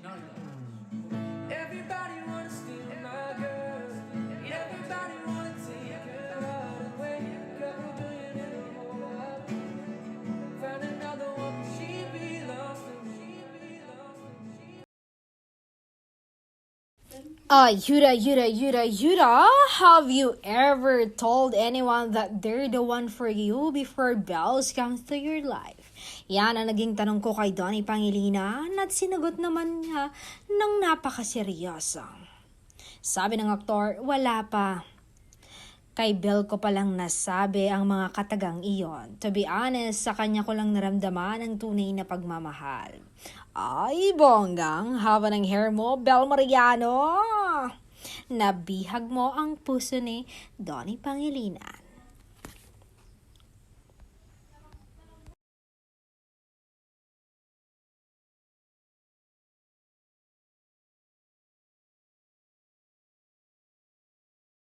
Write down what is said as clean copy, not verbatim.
Everybody wanna steal my girl. Everybody wanna take her away. Couple billion in the whole world. Found another one, but she belongs to me. Yuda, have you ever told anyone that they're the one for you before bells come to your life? Yan ang naging tanong ko kay Donnie Pangilinan at sinagot naman niya ng napakaseryoso. Sabi ng aktor, wala pa. Kay Bel ko palang nasabi ang mga katagang iyon. To be honest, sa kanya ko lang naramdaman ang tunay na pagmamahal. Ay, bonggang, haba ng hair mo, Bel Mariano. Nabihag mo ang puso ni Donnie Pangilinan.